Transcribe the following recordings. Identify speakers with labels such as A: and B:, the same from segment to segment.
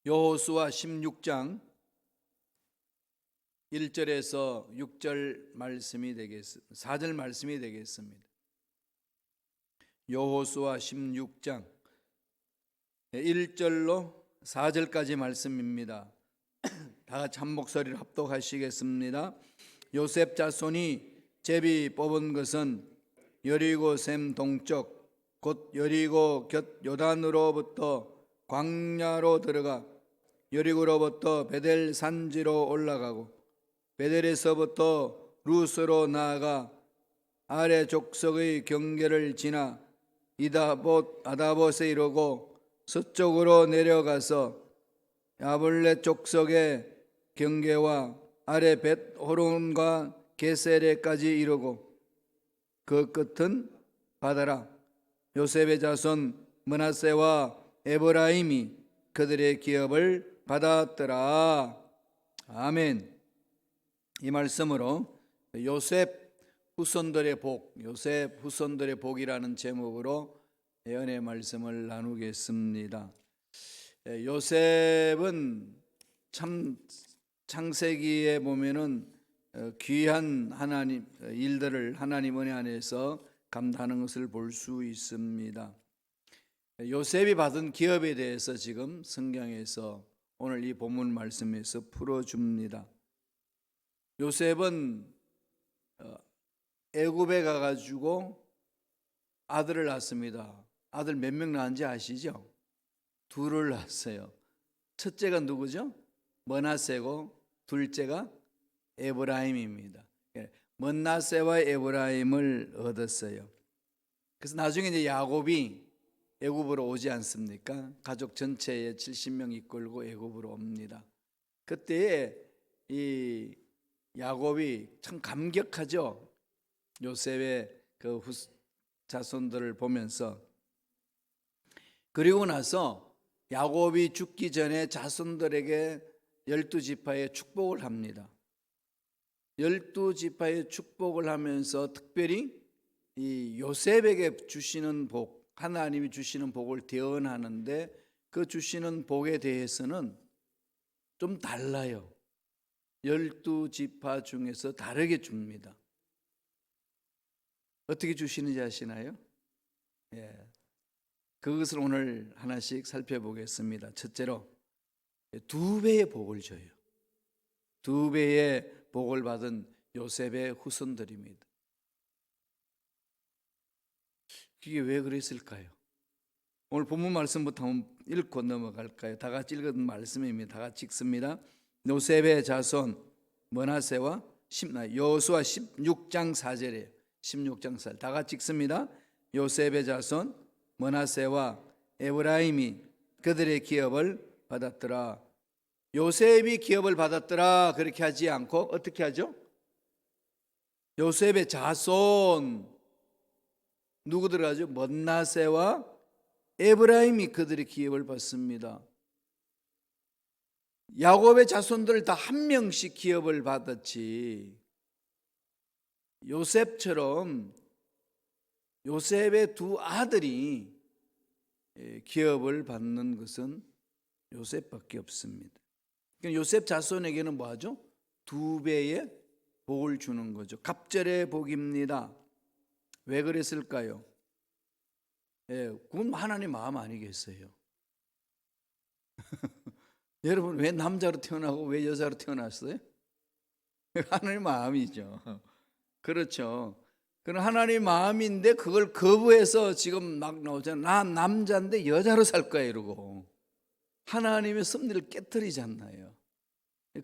A: 여호수아 16장 1절에서 6절 말씀이 되겠습니다. 4절 말씀이 되겠습니다. 여호수아 16장 1절로 4절까지 말씀입니다. 다 같이 한 목소리를 합독하시겠습니다. 요셉 자손이 제비 뽑은 것은 여리고 샘 동쪽 곧 여리고 곁 요단으로부터 광야로 들어가 여리고로부터 베델 산지로 올라가고 베델에서부터 루스로 나아가 아래 족속의 경계를 지나 아다봇에 이르고 서쪽으로 내려가서 야블렛 족속의 경계와 아래 벳호론과 게세레까지 이르고 그 끝은 바다라. 요셉의 자손 므낫세와 에브라임이 그들의 기업을 받았더라. 아멘. 이 말씀으로 요셉 후손들의 복이라는 제목으로 예언의 말씀을 나누겠습니다. 요셉은 참 창세기에 보면은 귀한 하나님 일들을 하나님 은혜 안에서 감당하는 것을 볼 수 있습니다. 요셉이 받은 기업에 대해서 지금 성경에서 오늘 이 본문 말씀에서 풀어줍니다. 요셉은 애굽에 가가지고 아들을 낳습니다. 아들 몇 명 낳은지 아시죠? 둘을 낳았어요. 첫째가 누구죠? 므낫세고 둘째가 에브라임입니다. 므낫세와 에브라임을 얻었어요. 그래서 나중에 이제 야곱이 애굽으로 오지 않습니까? 가족 전체에 70명 이끌고 애굽으로 옵니다. 그때 이 야곱이 참 감격하죠. 요셉의 그 자손들을 보면서. 그리고 나서 야곱이 죽기 전에 자손들에게 12지파의 축복을 합니다. 12지파의 축복을 하면서 특별히 이 요셉에게 주시는 복, 하나님이 주시는 복을 대언하는데 그 주시는 복에 대해서는 좀 달라요. 12지파 중에서 다르게 줍니다. 어떻게 주시는지 아시나요? 그것을 오늘 하나씩 살펴보겠습니다. 첫째로 2배의 복을 줘요. 2배의 복을 받은 요셉의 후손들입니다. 그게 왜 그랬을까요? 오늘 본문 말씀부터 한번 읽고 넘어갈까요? 다 같이 읽은 말씀입니다. 다 같이 읽습니다. 요셉의 자손 므낫세와 여호수아 16장 4절이에요. 16장 4절 다 같이 읽습니다. 요셉의 자손 므낫세와 에브라임이 그들의 기업을 받았더라. 요셉이 기업을 받았더라 그렇게 하지 않고 어떻게 하죠? 요셉의 자손 누구들 하죠? 므낫세와 에브라임이 그들의 기업을 받습니다. 야곱의 자손들 다 한 명씩 기업을 받았지 요셉처럼 요셉의 2 아들이 기업을 받는 것은 요셉밖에 없습니다. 그러니까 요셉 자손에게는 뭐 하죠? 2배의 복을 주는 거죠. 갑절의 복입니다. 왜 그랬을까요? 그건 하나님 마음 아니겠어요? 여러분 왜 남자로 태어나고 왜 여자로 태어났어요? 하나님 마음이죠. 그렇죠. 그건 하나님 마음인데 그걸 거부해서 지금 막 나오잖아요. 나 남자인데 여자로 살 거야 이러고 하나님의 섭리를 깨트리잖아요.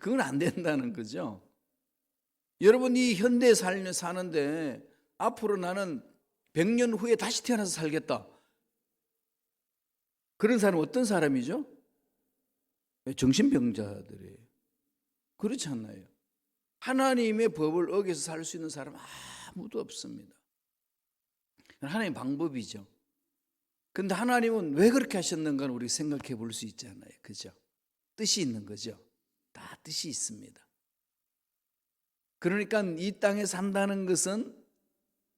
A: 그건 안 된다는 거죠. 여러분 이 현대에 사는데 앞으로 나는 100년 후에 다시 태어나서 살겠다. 그런 사람은 어떤 사람이죠? 정신병자들이에요. 그렇지 않나요? 하나님의 법을 어겨서 살 수 있는 사람은 아무도 없습니다. 하나님의 방법이죠. 그런데 하나님은 왜 그렇게 하셨는가는 우리 생각해 볼 수 있잖아요. 그죠? 뜻이 있는 거죠. 다 뜻이 있습니다. 그러니까 이 땅에 산다는 것은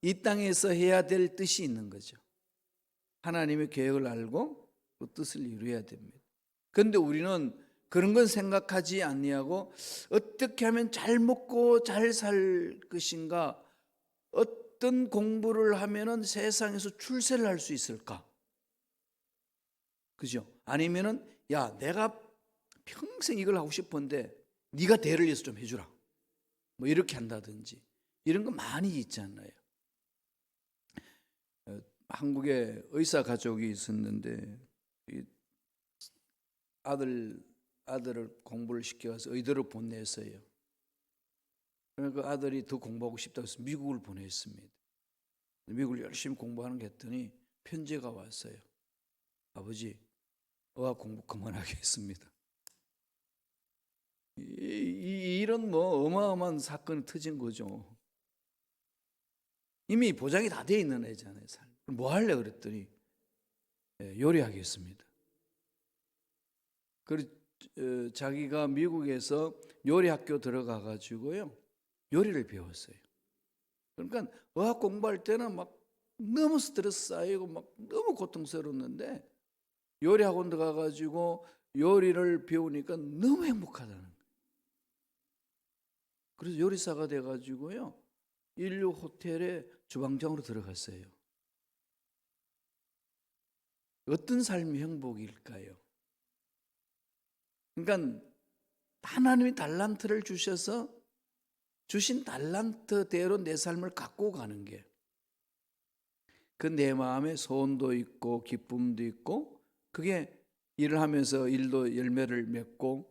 A: 이 땅에서 해야 될 뜻이 있는 거죠. 하나님의 계획을 알고 그 뜻을 이루어야 됩니다. 그런데 우리는 그런 건 생각하지 아니하고 어떻게 하면 잘 먹고 잘 살 것인가, 어떤 공부를 하면은 세상에서 출세를 할 수 있을까, 그죠? 아니면은 야, 내가 평생 이걸 하고 싶은데 네가 대를 위해서 좀 해주라, 뭐 이렇게 한다든지, 이런 거 많이 있잖아요. 한국에 의사 가족이 있었는데 이 아들을 공부를 시켜서 의대로 보냈어요. 그러니까 아들이 더 공부하고 싶다고 해서 미국을 보냈습니다. 미국을 열심히 공부하는 게 했더니 편지가 왔어요. 아버지, 의학 공부 그만하겠습니다. 이런 뭐 어마어마한 사건이 터진 거죠. 이미 보장이 다 돼 있는 애잖아요. 뭐 할래 그랬더니 요리하겠습니다. 그리고 자기가 미국에서 요리 학교 들어가 가지고요, 요리를 배웠어요. 그러니까 의학 공부할 때는 막 너무 스트레스 쌓이고 막 너무 고통스러웠는데 요리 학원 들어가 가지고 요리를 배우니까 너무 행복하다는 거예요. 그래서 요리사가 돼 가지고요, 인류 호텔의 주방장으로 들어갔어요. 어떤 삶이 행복일까요? 그러니까 하나님이 달란트를 주셔서 주신 달란트대로 내 삶을 갖고 가는 게, 그 내 마음에 소원도 있고 기쁨도 있고, 그게 일을 하면서 일도 열매를 맺고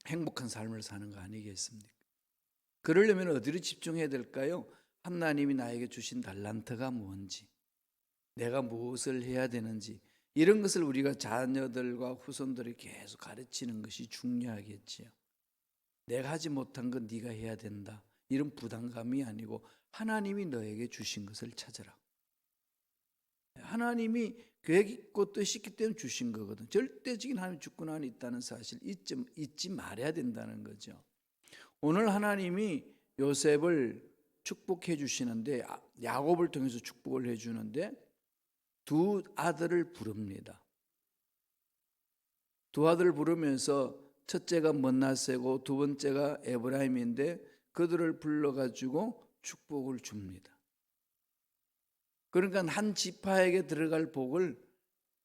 A: 행복한 삶을 사는 거 아니겠습니까? 그러려면 어디를 집중해야 될까요? 하나님이 나에게 주신 달란트가 뭔지, 내가 무엇을 해야 되는지, 이런 것을 우리가 자녀들과 후손들이 계속 가르치는 것이 중요하겠지요. 내가 하지 못한 건 네가 해야 된다, 이런 부담감이 아니고 하나님이 너에게 주신 것을 찾으라. 하나님이 계획 있고 뜻이 있기 때문에 주신 거거든. 절대적인 하나님 주권 안에 있다는 사실 잊지 말아야 된다는 거죠. 오늘 하나님이 요셉을 축복해 주시는데, 야곱을 통해서 축복을 해 주는데 두 아들을 부릅니다. 두 아들을 부르면서 첫째가 므낫세고 두 번째가 에브라임인데 그들을 불러가지고 축복을 줍니다. 그러니까 한 지파에게 들어갈 복을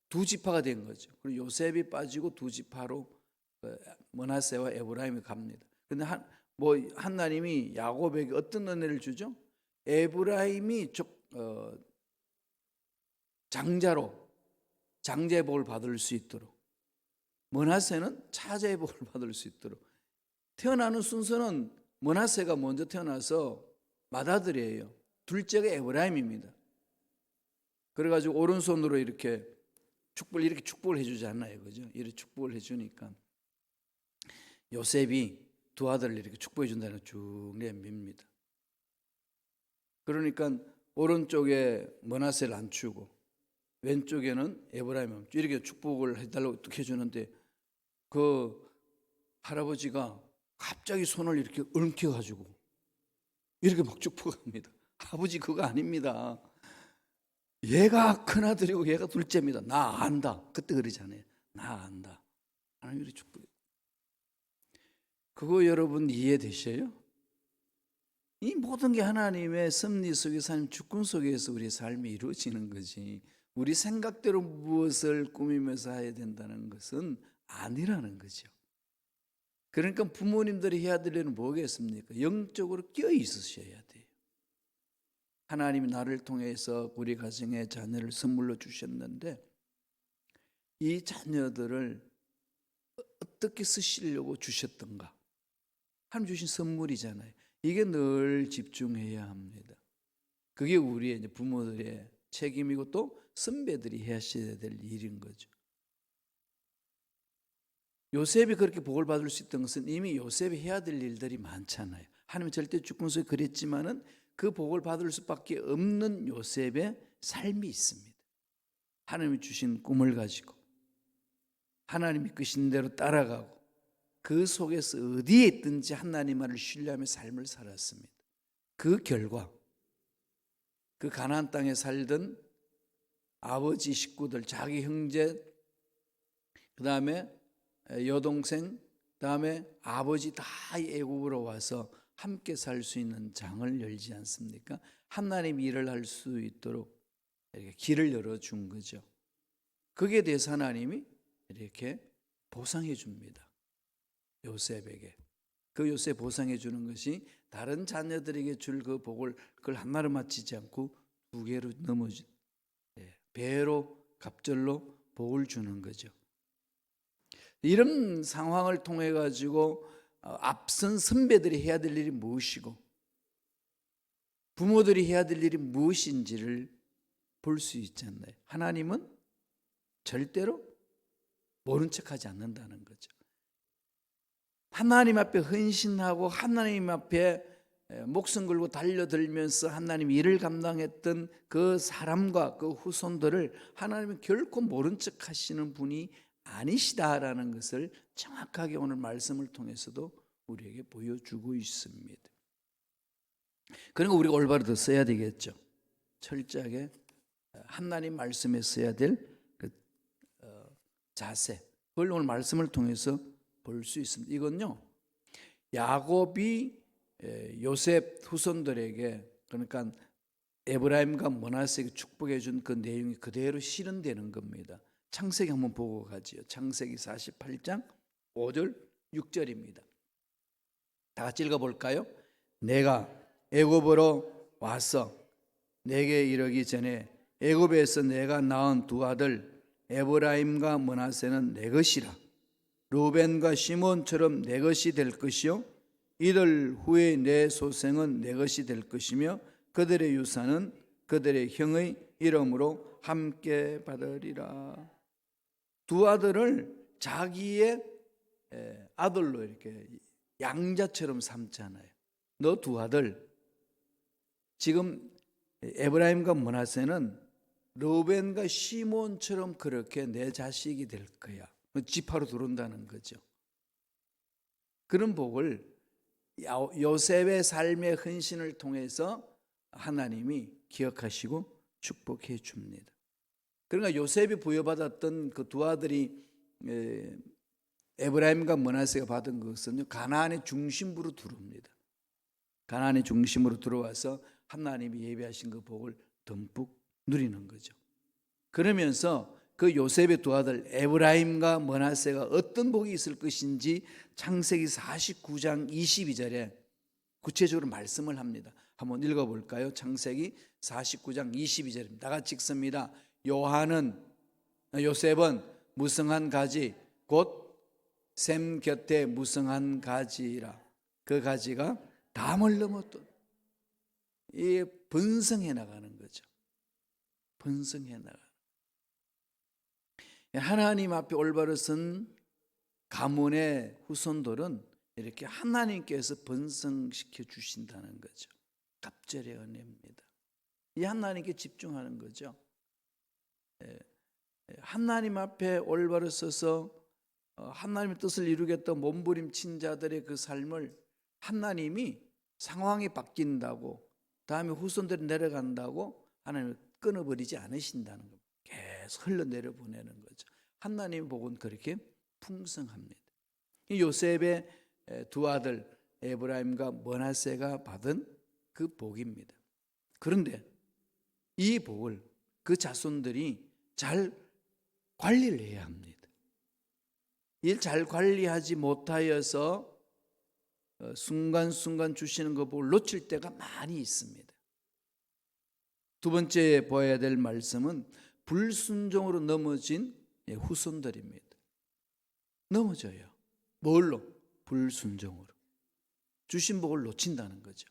A: 두 지파가 된 거죠. 그리고 요셉이 빠지고 두 지파로 므낫세와 에브라임이 갑니다. 그런데 하나님이 야곱에게 어떤 은혜를 주죠? 에브라임이 장자의 복을 받을 수 있도록, 므낫세는 차자의 복을 받을 수 있도록. 태어나는 순서는 므낫세가 먼저 태어나서 맏아들이에요. 둘째가 에브라임입니다. 그래가지고 오른손으로 이렇게 축복을 해주지 않나요, 그죠? 이렇게 축복을 해주니까 요셉이 두 아들을 이렇게 축복해 준다는 쭉 내밉니다. 그러니까 오른쪽에 므낫세를 안 주고 왼쪽에는 에브라임을 이렇게 축복을 해달라고 해주는데, 그 할아버지가 갑자기 손을 이렇게 얽혀가지고 이렇게 막 축복합니다. 아버지, 그거 아닙니다. 얘가 큰아들이고 얘가 둘째입니다. 나 안다. 그때 그러잖아요. 나 안다. 하나님 이렇게 축복해. 그거 여러분 이해되셔요? 이 모든 게 하나님의 섭리 속에서, 하나님 주권 속에서 우리의 삶이 이루어지는 거지, 우리 생각대로 무엇을 꾸미면서 해야 된다는 것은 아니라는 거죠. 그러니까 부모님들이 해야 될 일은 뭐겠습니까? 영적으로 끼어 있으셔야 돼요. 하나님이 나를 통해서 우리 가정에 자녀를 선물로 주셨는데 이 자녀들을 어떻게 쓰시려고 주셨던가, 하나님 주신 선물이잖아요. 이게 늘 집중해야 합니다. 그게 우리의 이제 부모들의 책임이고 또 선배들이 하셔야 될 일인 거죠. 요셉이 그렇게 복을 받을 수 있던 것은 이미 요셉이 해야 될 일들이 많잖아요. 하나님은 절대 주권 속에 그랬지만은 그 복을 받을 수밖에 없는 요셉의 삶이 있습니다. 하나님이 주신 꿈을 가지고 하나님이 이끄신 대로 따라가고 그 속에서 어디에 있든지 하나님만을 신뢰하며 삶을 살았습니다. 그 결과 그 가나안 땅에 살던 아버지 식구들, 자기 형제 그 다음에 여동생, 그 다음에 아버지 다 애굽으로 와서 함께 살 수 있는 장을 열지 않습니까? 하나님 일을 할 수 있도록 이렇게 길을 열어준 거죠. 거기에 대해서 하나님이 이렇게 보상해 줍니다. 요셉에게. 그 요셉 보상해 주는 것이 다른 자녀들에게 줄 그 복을 그걸 하나로 마치지 않고 두 개로 넘어지, 배로 갑절로 복을 주는 거죠. 이런 상황을 통해 가지고 앞선 선배들이 해야 될 일이 무엇이고 부모들이 해야 될 일이 무엇인지를 볼 수 있잖아요. 하나님은 절대로 모른 척하지 않는다는 거죠. 하나님 앞에 헌신하고 하나님 앞에 목숨 걸고 달려들면서 하나님 일을 감당했던 그 사람과 그 후손들을 하나님은 결코 모른 척 하시는 분이 아니시다라는 것을 정확하게 오늘 말씀을 통해서도 우리에게 보여주고 있습니다. 그러니까 우리가 올바로 더 써야 되겠죠. 철저하게 하나님 말씀에 써야 될 그 자세, 그걸 오늘 말씀을 통해서 볼 수 있습니다. 이건요, 야곱이 요셉 후손들에게, 그러니까 에브라임과 므낫세에게 축복해 준 그 내용이 그대로 실현되는 겁니다. 창세기 한번 보고 가지요. 창세기 48장 5절 6절입니다. 다 같이 읽어볼까요? 내가 애굽으로 와서 내게 이르기 전에 애굽에서 내가 낳은 두 아들 에브라임과 므낫세는 내 것이라. 루벤과 시몬처럼 내 것이 될 것이요 이들 후에 내 소생은 내 것이 될 것이며 그들의 유산은 그들의 형의 이름으로 함께 받으리라. 두 아들을 자기의 아들로 이렇게 양자처럼 삼잖아요. 너 두 아들, 지금 에브라임과 므낫세는 루벤과 시몬처럼 그렇게 내 자식이 될 거야. 지파로 들어온다는 거죠. 그런 복을 요셉의 삶의 헌신을 통해서 하나님이 기억하시고 축복해 줍니다. 그러니까 요셉이 부여받았던 그 두 아들이 에브라임과 므낫세가 받은 것은 가나안의 중심부로 들어옵니다. 가나안의 중심으로 들어와서 하나님이 예비하신 그 복을 듬뿍 누리는 거죠. 그러면서 그 요셉의 두 아들 에브라임과 므낫세가 어떤 복이 있을 것인지 창세기 49장 22절에 구체적으로 말씀을 합니다. 한번 읽어볼까요? 창세기 49장 22절입니다. 다 같이 읽습니다. 요셉은 무성한 가지 곧 샘 곁에 무성한 가지라. 그 가지가 담을 넘었던 이 번성해 나가는 거죠. 번성해 나가. 하나님 앞에 올바로 선 가문의 후손들은 이렇게 하나님께서 번성시켜 주신다는 거죠. 갑절의 은혜입니다. 이 하나님께 집중하는 거죠. 하나님 앞에 올바로 서서 하나님의 뜻을 이루겠다 몸부림친 자들의 그 삶을 하나님이 상황이 바뀐다고 다음에 후손들이 내려간다고 하나님이 끊어버리지 않으신다는 겁니다. 계속 흘러내려 보내는 거죠. 하나님의 복은 그렇게 풍성합니다. 이 요셉의 두 아들 에브라임과 므낫세가 받은 그 복입니다. 그런데 이 복을 그 자손들이 잘 관리를 해야 합니다. 일 잘 관리하지 못하여서 순간순간 주시는 그 복을 놓칠 때가 많이 있습니다. 두 번째 보아야 될 말씀은 불순종으로 넘어진 후손들입니다. 넘어져요. 뭘로? 불순종으로. 주신 복을 놓친다는 거죠.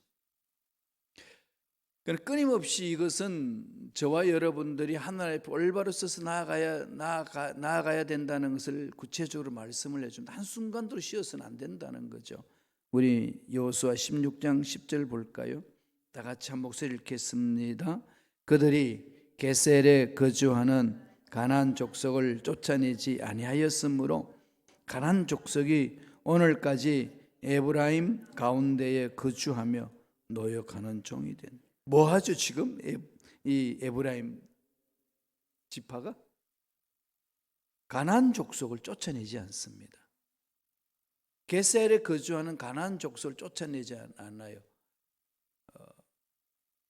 A: 그러니까 끊임없이 이것은 저와 여러분들이 하나님 앞에 올바로 서서 나아가야 된다는 것을 구체적으로 말씀을 해줍니다. 한순간도 쉬어서는 안 된다는 거죠. 우리 여호수아 16장 10절 볼까요? 다 같이 한 목소리 읽겠습니다. 그들이 게셀에 거주하는 가나안 족속을 쫓아내지 아니하였으므로 가나안 족속이 오늘까지 에브라임 가운데에 거주하며 노역하는 종이 된. 뭐 하죠 지금 이 에브라임 지파가? 가나안 족속을 쫓아내지 않습니다. 게셀에 거주하는 가나안 족속을 쫓아내지 않아요.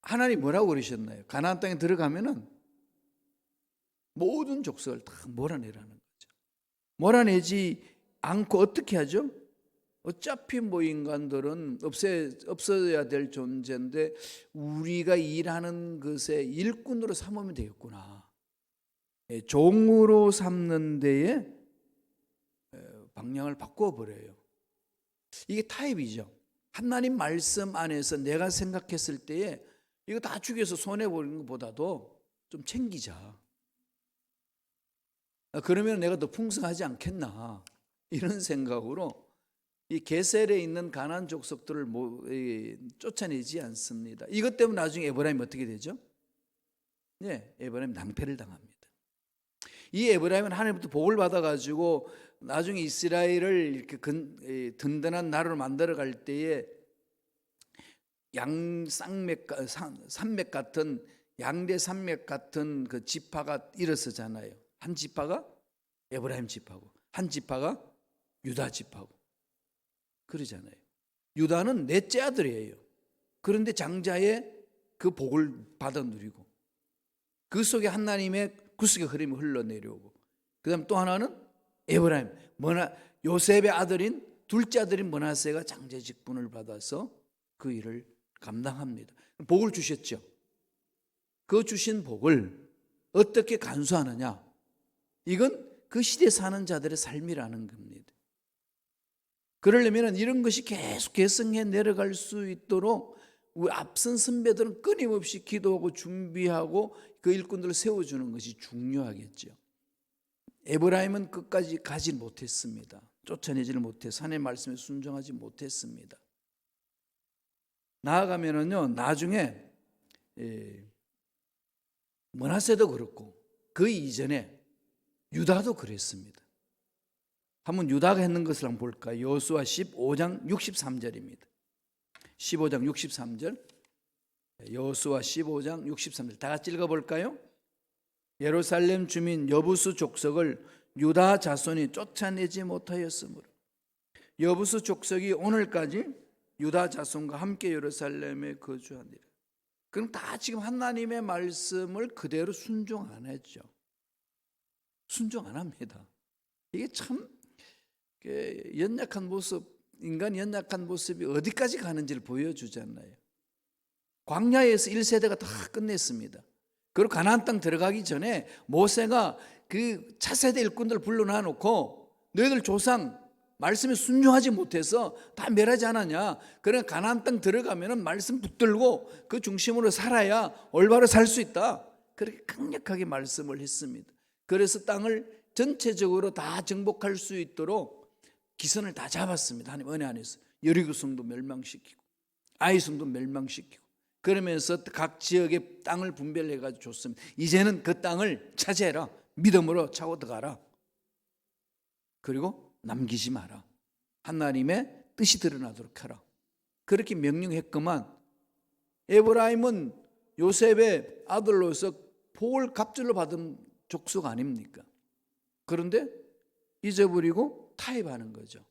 A: 하나님 뭐라고 그러셨나요? 가나안 땅에 들어가면은 모든 족속을 다 몰아내라는 거죠. 몰아내지 않고 어떻게 하죠? 어차피 뭐 인간들은 없어야 될 존재인데 우리가 일하는 것에 일꾼으로 삼으면 되겠구나. 종으로 삼는 데에 방향을 바꾸어 버려요. 이게 타협이죠. 하나님 말씀 안에서 내가 생각했을 때에 이거 다 죽여서 손해보는 것보다도 좀 챙기자. 그러면 내가 더 풍성하지 않겠나. 이런 생각으로 이 게셀에 있는 가나안 족속들을 쫓아내지 않습니다. 이것 때문에 나중에 에브라임이 어떻게 되죠? 네, 에브라임 낭패를 당합니다. 이 에브라임은 하나님부터 복을 받아가지고 나중에 이스라엘을 이렇게 든든한 나라로 만들어 갈 때에 산맥 같은 양대 산맥 같은 그 지파가 일어서잖아요. 한 지파가 에브라임 지파고 한 지파가 유다 지파고 그러잖아요. 유다는 넷째 아들이에요. 그런데 장자의 그 복을 받아 누리고 그 속에 하나님의 구속의 흐름이 흘러내려오고 그다음 또 하나는 에브라임 요셉의 아들인 둘째 아들인 므낫세가 장자 직분을 받아서 그 일을 감당합니다. 복을 주셨죠. 그 주신 복을 어떻게 간수하느냐? 이건 그 시대에 사는 자들의 삶이라는 겁니다. 그러려면 이런 것이 계속 계승해 내려갈 수 있도록 우리 앞선 선배들은 끊임없이 기도하고 준비하고 그 일꾼들을 세워주는 것이 중요하겠죠. 에브라임은 끝까지 가지 못했습니다. 쫓아내지를 못해서 하나님의 말씀에 순종하지 못했습니다. 나아가면은요, 나중에 므낫세도 그렇고 그 이전에 유다도 그랬습니다. 한번 유다가 했는 것을 한번 볼까요? 여호수아 15장 63절입니다. 15장 63절. 여호수아 15장 63절. 다 같이 읽어볼까요? 예루살렘 주민 여부수 족속을 유다 자손이 쫓아내지 못하였으므로 여부수 족속이 오늘까지 유다 자손과 함께 예루살렘에 거주하니라. 그럼 다 지금 하나님의 말씀을 그대로 순종 안 했죠. 순종 안 합니다. 이게 참 연약한 모습, 인간 연약한 모습이 어디까지 가는지를 보여주잖아요. 광야에서 1세대가 다 끝냈습니다. 그리고 가나안 땅 들어가기 전에 모세가 그 차세대 일꾼들 불러놔 놓고 너희들 조상 말씀에 순종하지 못해서 다 멸하지 않았냐. 그러니까 가나안 땅 들어가면 말씀 붙들고 그 중심으로 살아야 올바로 살 수 있다. 그렇게 강력하게 말씀을 했습니다. 그래서 땅을 전체적으로 다 정복할 수 있도록 기선을 다 잡았습니다. 하나님 은혜 안에서 여리고 성도 멸망시키고 아이 성도 멸망시키고 그러면서 각 지역의 땅을 분별해 가지고 줬습니다. 이제는 그 땅을 차지해라. 믿음으로 차고 들어가라. 그리고 남기지 마라. 하나님의 뜻이 드러나도록 하라. 그렇게 명령했구만. 에브라임은 요셉의 아들로서 복을 갑절로 받은 족속 아닙니까? 그런데 잊어버리고 타협하는 거죠.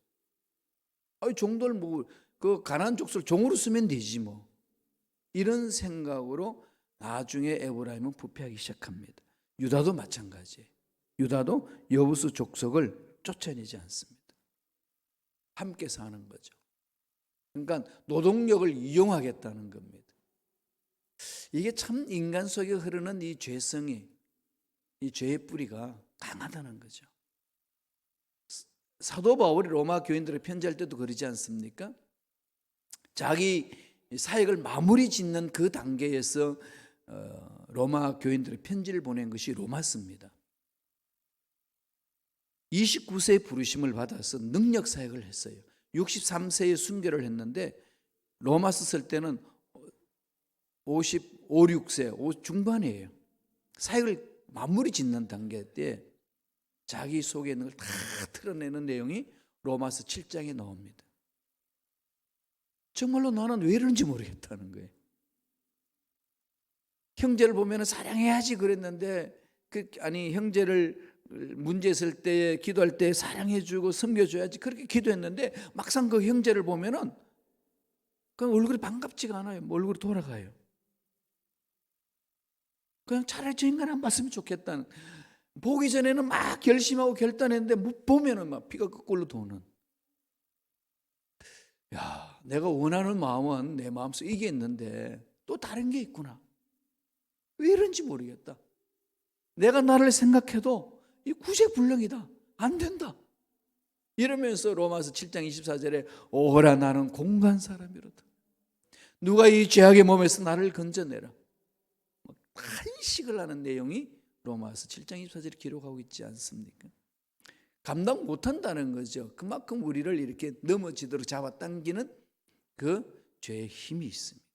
A: 종들 그 가나안 족속을 종으로 쓰면 되지 뭐. 이런 생각으로 나중에 에브라임은 부패하기 시작합니다. 유다도 마찬가지예요. 유다도 여부수 족속을 쫓아내지 않습니다. 함께 사는 거죠. 그러니까 노동력을 이용하겠다는 겁니다. 이게 참 인간 속에 흐르는 이 죄성이, 이 죄의 뿌리가 강하다는 거죠. 사도 바울이 로마 교인들에게 편지할 때도 그러지 않습니까? 자기 사역을 마무리 짓는 그 단계에서 로마 교인들의 편지를 보낸 것이 로마서입니다. 29세의 부르심을 받아서 능력 사역을 했어요. 63세에 순교를 했는데 로마서 쓸 때는 55, 6세 중반이에요. 사역을 마무리 짓는 단계 때 자기 속에 있는 걸 다 드러내는 내용이 로마서 7장에 나옵니다. 정말로 나는 왜 이런지 모르겠다는 거예요. 형제를 보면 사랑해야지 그랬는데 형제를 문제 있을 때 기도할 때 사랑해주고 섬겨줘야지 그렇게 기도했는데 막상 그 형제를 보면은 그 얼굴이 반갑지가 않아요. 얼굴이 돌아가요. 그냥 차라리 저 인간 안 봤으면 좋겠다는, 보기 전에는 막 결심하고 결단했는데 못 보면은 막 피가 거꾸로 도는. 야, 내가 원하는 마음은 내 마음속에 이게 있는데 또 다른 게 있구나. 왜 이런지 모르겠다. 내가 나를 생각해도 이 구제불능이다. 안 된다. 이러면서 로마서 7장 24절에 오호라 나는 공간 사람이로다. 누가 이 죄악의 몸에서 나를 건져내라. 탄식을 하는 내용이 로마서 7장 24절에 기록하고 있지 않습니까? 감당 못한다는 거죠. 그만큼 우리를 이렇게 넘어지도록 잡아당기는 그 죄의 힘이 있습니다.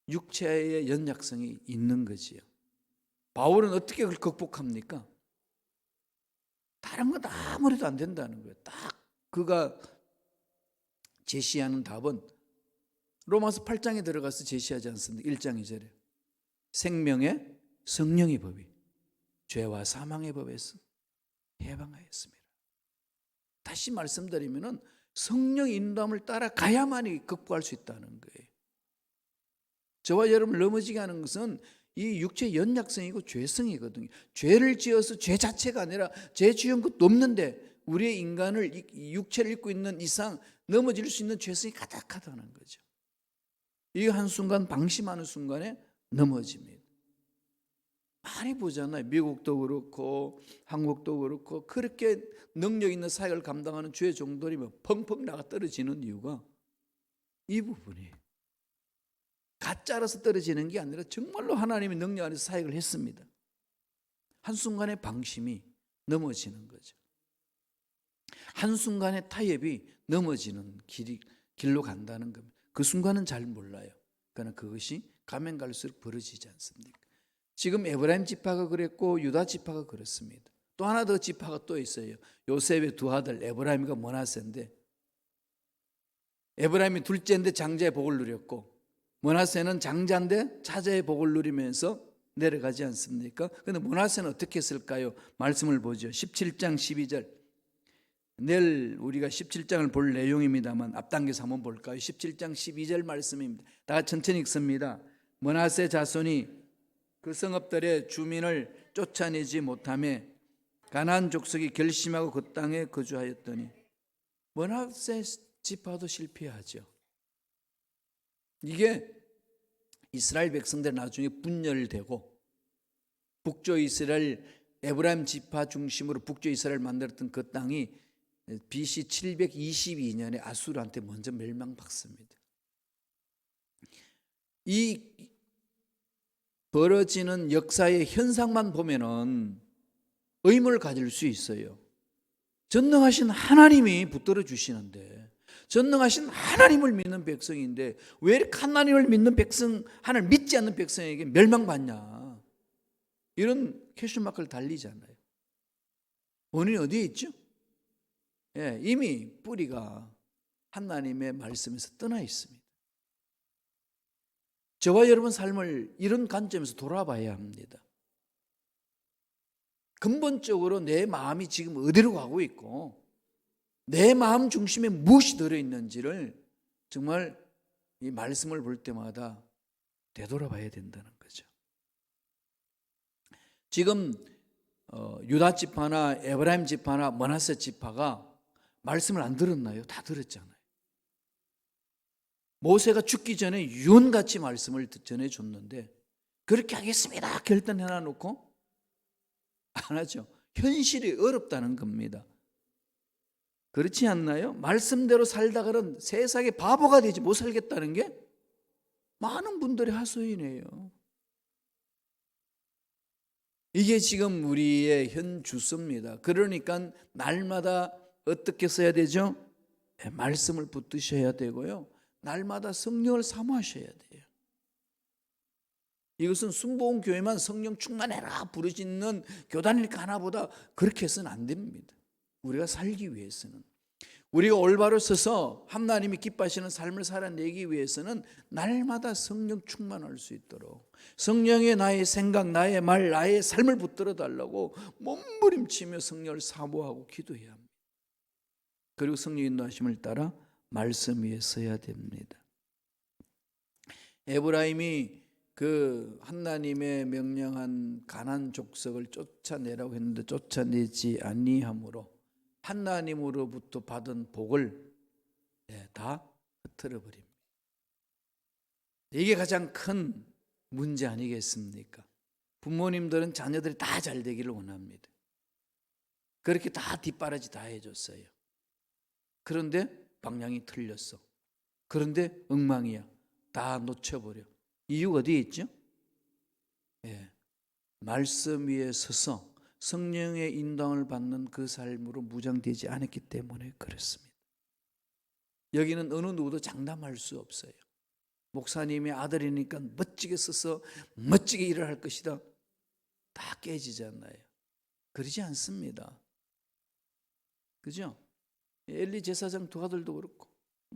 A: 육체의 연약성이 있는 거지요. 바울은 어떻게 그걸 극복합니까? 다른 건 아무래도 안 된다는 거예요. 딱 그가 제시하는 답은 로마서 8장에 들어가서 제시하지 않습니까? 1장 2절에 생명의 성령의 법이 죄와 사망의 법에서 해방하였습니다. 다시 말씀드리면 성령 인도함을 따라가야만이 극복할 수 있다는 거예요. 저와 여러분을 넘어지게 하는 것은 이 육체의 연약성이고 죄성이거든요. 죄를 지어서 죄 자체가 아니라 죄 지은 것도 없는데 우리의 인간을, 육체를 입고 있는 이상 넘어질 수 있는 죄성이 가득하다는 거죠. 이 한순간 방심하는 순간에 넘어집니다. 많이 보잖아요. 미국도 그렇고 한국도 그렇고 그렇게 능력 있는 사역을 감당하는 주의 종들이 펑펑 나가 떨어지는 이유가 이 부분이에요. 가짜라서 떨어지는 게 아니라 정말로 하나님의 능력 안에서 사역을 했습니다. 한순간의 방심이 넘어지는 거죠. 한순간의 타협이 넘어지는 길로 간다는 겁니다. 그 순간은 잘 몰라요. 그러나 그것이 가면 갈수록 벌어지지 않습니까? 지금 에브라임 지파가 그랬고 유다 지파가 그렇습니다. 또 하나 더 지파가 또 있어요. 요셉의 두 아들 에브라임과 머나세인데, 에브라임이 둘째인데 장자의 복을 누렸고 머나세는 장자인데 차자의 복을 누리면서 내려가지 않습니까? 그런데 머나세는 어떻게 했을까요? 말씀을 보죠. 17장 12절. 내일 우리가 17장을 볼 내용입니다만 앞당겨서 한번 볼까요? 17장 12절 말씀입니다. 다 같이 천천히 읽습니다. 머나세 자손이 그 성읍들의 주민을 쫓아내지 못하며 가나안 족속이 결심하고 그 땅에 거주하였더니, 머나세 지파도 실패하죠. 이게 이스라엘 백성들 나중에 분열되고 북조 이스라엘 에브라임 지파 중심으로 북조 이스라엘 만들었던 그 땅이 BC 722년에 아수르한테 먼저 멸망받습니다. 이 벌어지는 역사의 현상만 보면은 의문을 가질 수 있어요. 전능하신 하나님이 붙들어 주시는데, 전능하신 하나님을 믿는 백성인데 왜 이렇게 하나님을 믿는 백성, 하나님을 믿지 않는 백성에게 멸망받냐, 이런 퀘스천마크를 달리잖아요. 원인이 어디에 있죠? 이미 뿌리가 하나님의 말씀에서 떠나 있습니다. 저와 여러분 삶을 이런 관점에서 돌아봐야 합니다. 근본적으로 내 마음이 지금 어디로 가고 있고 내 마음 중심에 무엇이 들어있는지를 정말 이 말씀을 볼 때마다 되돌아봐야 된다는 거죠. 지금 유다 지파나 에브라임 지파나 머나세 지파가 말씀을 안 들었나요? 다 들었잖아요. 모세가 죽기 전에 유언같이 말씀을 전해줬는데 그렇게 하겠습니다 결단해놔놓고 안 하죠. 현실이 어렵다는 겁니다. 그렇지 않나요? 말씀대로 살다가는 세상에 바보가 되지 못 살겠다는 게 많은 분들의 하소연이에요. 이게 지금 우리의 현 주소입니다. 그러니까 날마다 어떻게 써야 되죠? 말씀을 붙드셔야 되고요, 날마다 성령을 사모하셔야 돼요. 이것은 순복음 교회만 성령 충만해라 부르짖는 교단일까 하나보다 그렇게 해서는 안 됩니다. 우리가 살기 위해서는 우리가 올바로 서서 하나님이 기뻐하시는 삶을 살아내기 위해서는 날마다 성령 충만할 수 있도록 성령의 나의 생각, 나의 말, 나의 삶을 붙들어 달라고 몸부림치며 성령을 사모하고 기도해야 합니다. 그리고 성령 인도하심을 따라 말씀 위에 서야 됩니다. 에브라임이 그 하나님의 명령한 가나안 족속을 쫓아내라고 했는데 쫓아내지 아니함으로 하나님으로부터 받은 복을 다 흩어져 버립니다. 이게 가장 큰 문제 아니겠습니까? 부모님들은 자녀들이 다 잘 되기를 원합니다. 그렇게 다 뒷바라지 다 해줬어요. 그런데 방향이 틀렸어. 그런데 엉망이야. 다 놓쳐버려. 이유가 어디에 있죠? 말씀 위에 서서 성령의 인도함을 받는 그 삶으로 무장되지 않았기 때문에 그렇습니다. 여기는 어느 누구도 장담할 수 없어요. 목사님의 아들이니까 멋지게 써서 멋지게 일을 할 것이다. 다 깨지잖아요. 그러지 않습니다. 그죠? 엘리 제사장 두 아들도 그렇고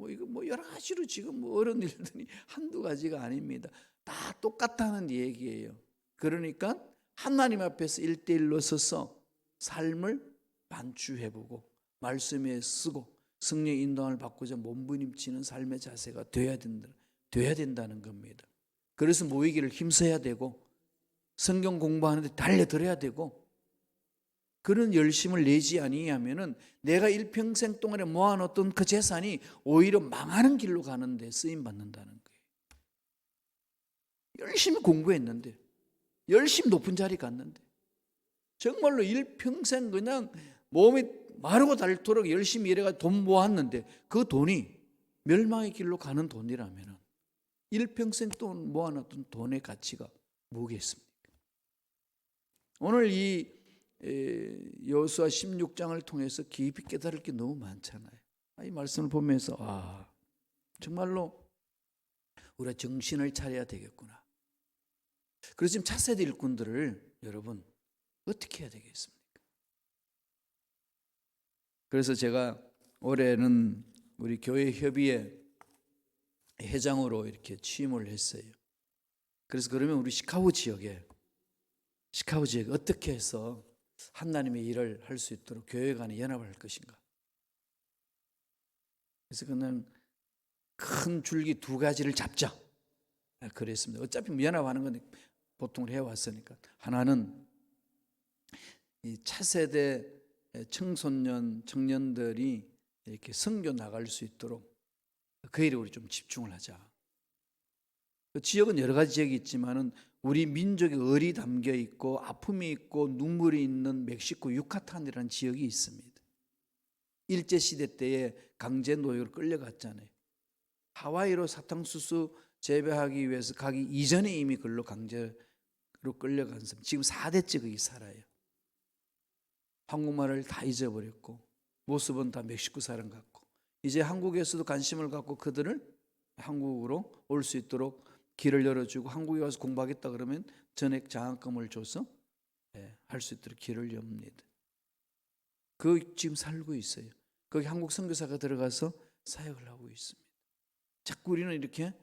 A: 이거 여러 가지로 지금 어려운 일들이 한두 가지가 아닙니다. 다 똑같다는 얘기예요. 그러니까 하나님 앞에서 1대1로 서서 삶을 반추해보고 말씀에 쓰고 성령 인도함을 받고자 몸부림치는 삶의 자세가 돼야 된다는 겁니다. 그래서 모이기를 힘써야 되고 성경 공부하는데 달려들어야 되고 그런 열심을 내지 아니하면은 내가 일평생 동안에 모아놓던 그 재산이 오히려 망하는 길로 가는데 쓰임 받는다는 거예요. 열심히 공부했는데 열심히 높은 자리 갔는데 정말로 일평생 그냥 몸이 마르고 닳도록 열심히 일해가 돈 모았는데 그 돈이 멸망의 길로 가는 돈이라면 일평생 동안 모아놨던 돈의 가치가 뭐겠습니까? 오늘 이 여호수아 16장을 통해서 깊이 깨달을 게 너무 많잖아요. 이 말씀을 보면서 정말로 우리가 정신을 차려야 되겠구나. 그래서 지금 차세대 일꾼들을 여러분 어떻게 해야 되겠습니까? 그래서 제가 올해는 우리 교회 협의회 회장으로 이렇게 취임을 했어요. 그래서 그러면 우리 시카고 지역에 어떻게 해서 하나님의 일을 할 수 있도록 교회 간에 연합을 할 것인가. 그래서 그냥 큰 줄기 두 가지를 잡자 그랬습니다. 어차피 연합하는 건 보통 해왔으니까. 하나는 이 차세대 청년들이 이렇게 선교 나갈 수 있도록 그 일에 우리 좀 집중을 하자. 그 지역은 여러 가지 지역이 있지만은 우리 민족의 의리 담겨 있고 아픔이 있고 눈물이 있는 멕시코 유카탄이라는 지역이 있습니다. 일제시대 때에 강제 노역으로 끌려갔잖아요. 하와이로 사탕수수 재배하기 위해서 가기 이전에 이미 그걸로 강제로 끌려간 사람 지금 4대째 거기 살아요. 한국말을 다 잊어버렸고 모습은 다 멕시코 사람 같고 이제 한국에서도 관심을 갖고 그들을 한국으로 올 수 있도록 길을 열어주고 한국에 와서 공부하겠다 그러면 전액 장학금을 줘서 할 수 있도록 길을 엽니다. 그 지금 살고 있어요. 거기 한국 선교사가 들어가서 사역을 하고 있습니다. 자꾸 우리는 이렇게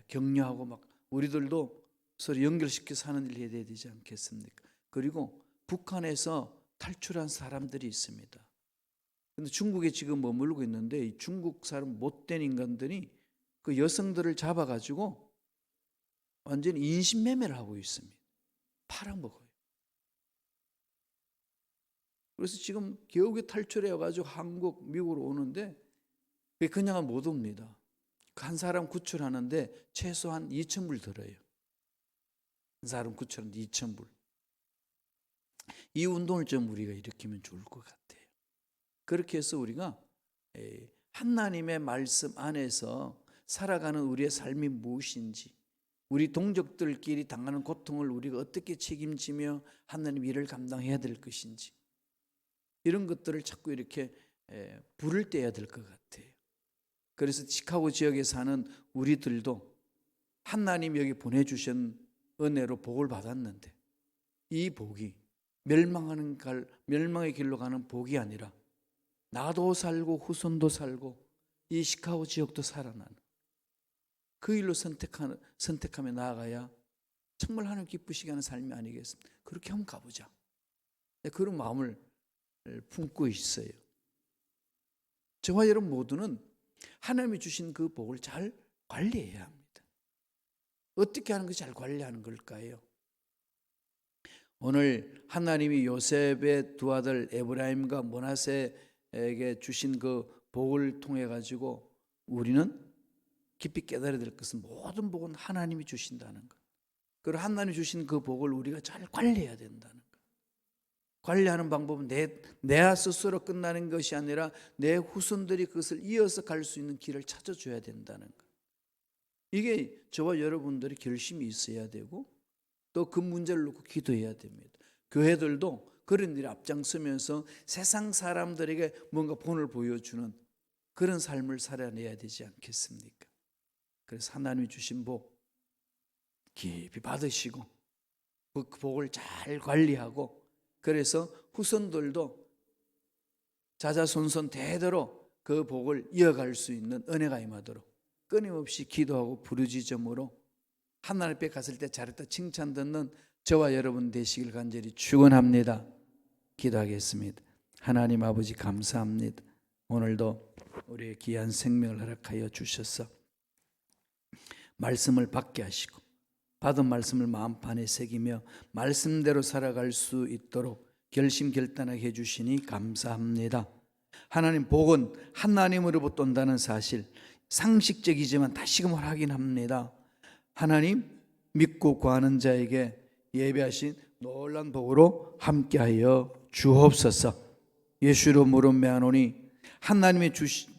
A: 격려하고 막 우리들도 서로 연결시켜 사는 일 해야 되지 않겠습니까? 그리고 북한에서 탈출한 사람들이 있습니다. 근데 중국에 지금 머물고 있는데 이 중국 사람 못된 인간들이 그 여성들을 잡아가지고 완전히 인신매매를 하고 있습니다. 팔아먹어요. 그래서 지금 겨우겨우 탈출해가지고 한국, 미국으로 오는데 그냥은 못 옵니다. 한 사람 구출하는데 최소한 2,000불 들어요. 한 사람 구출하는데 2,000불. 이 운동을 좀 우리가 일으키면 좋을 것 같아요. 그렇게 해서 우리가 하나님의 말씀 안에서 살아가는 우리의 삶이 무엇인지 우리 동족들끼리 당하는 고통을 우리가 어떻게 책임지며 하나님 일을 감당해야 될 것인지 이런 것들을 자꾸 이렇게 불을 떼야 될 것 같아요. 그래서 시카고 지역에 사는 우리들도 하나님 여기 보내주신 은혜로 복을 받았는데 이 복이 멸망의 길로 가는 복이 아니라 나도 살고 후손도 살고 이 시카고 지역도 살아나는 그 일로 선택하며 나아가야 정말 하나님 기쁘시게 하는 삶이 아니겠습니까? 그렇게 한번 가보자. 그런 마음을 품고 있어요. 저와 여러분 모두는 하나님이 주신 그 복을 잘 관리해야 합니다. 어떻게 하는 것이 잘 관리하는 걸까요? 오늘 하나님이 요셉의 두 아들 에브라임과 므낫세에게 주신 그 복을 통해 가지고 우리는 깊이 깨달아야 될 것은 모든 복은 하나님이 주신다는 것. 그리고 하나님이 주신 그 복을 우리가 잘 관리해야 된다는 것. 관리하는 방법은 내 스스로 끝나는 것이 아니라 내 후손들이 그것을 이어서 갈 수 있는 길을 찾아줘야 된다는 것. 이게 저와 여러분들의 결심이 있어야 되고 또 그 문제를 놓고 기도해야 됩니다. 교회들도 그런 일에 앞장서면서 세상 사람들에게 뭔가 본을 보여주는 그런 삶을 살아내야 되지 않겠습니까? 그래서 하나님이 주신 복 깊이 받으시고 그 복을 잘 관리하고 그래서 후손들도 자자손손 대대로 그 복을 이어갈 수 있는 은혜가 임하도록 끊임없이 기도하고 부르짖음으로 하나님 앞에 갔을 때 잘했다 칭찬 듣는 저와 여러분 되시길 간절히 축원합니다. 기도하겠습니다. 하나님 아버지 감사합니다. 오늘도 우리의 귀한 생명을 허락하여 주셔서 말씀을 받게 하시고 받은 말씀을 마음판에 새기며 말씀대로 살아갈 수 있도록 결심결단하게 해주시니 감사합니다. 하나님 복은 하나님으로부터 온다는 사실 상식적이지만 다시금 확인합니다. 하나님 믿고 구하는 자에게 예배하신 놀란 복으로 함께하여 주옵소서. 예수로 물은 매하노니 하나님이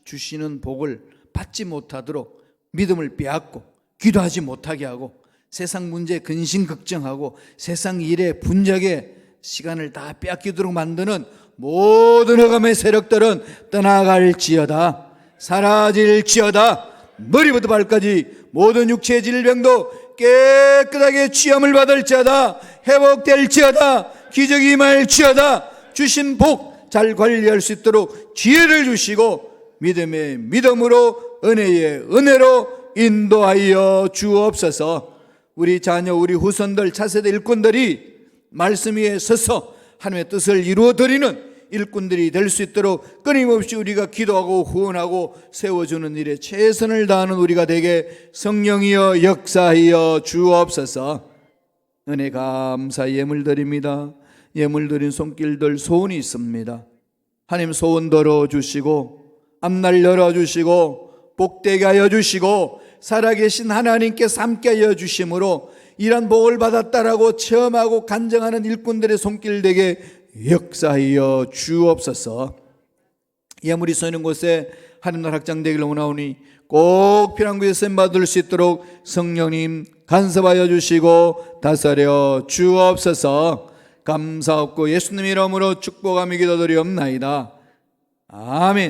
A: 주시는 복을 받지 못하도록 믿음을 빼앗고 기도하지 못하게 하고 세상 문제에 근심 걱정하고 세상 일에 분적에 시간을 다 빼앗기도록 만드는 모든 흑암의 세력들은 떠나갈지어다. 사라질지어다. 머리부터 발까지 모든 육체의 질병도 깨끗하게 치유함을 받을지어다. 회복될지어다. 기적이 임할지어다. 주신 복 잘 관리할 수 있도록 지혜를 주시고 믿음의 믿음으로 은혜의 은혜로 인도하여 주옵소서. 우리 자녀 우리 후손들 차세대 일꾼들이 말씀 위에 서서 하나님의 뜻을 이루어드리는 일꾼들이 될 수 있도록 끊임없이 우리가 기도하고 후원하고 세워주는 일에 최선을 다하는 우리가 되게 성령이여 역사하여 주옵소서. 은혜 감사 예물 드립니다. 예물 드린 손길들 소원이 있습니다. 하나님 소원 들어주시고 앞날 열어주시고 복되게 하여 주시고 살아계신 하나님께서 함께 하여 주심으로 이런 복을 받았다라고 체험하고 간증하는 일꾼들의 손길 되게 역사하여 주옵소서. 예물이 쏘이는 곳에 하나님 나라 확장되기를 원하오니 꼭 필요한 곳에 쓰임 받을 수 있도록 성령님 간섭하여 주시고 다스려 주옵소서. 감사없고 예수님 이름으로 축복하며 기도드리옵나이다. 아멘.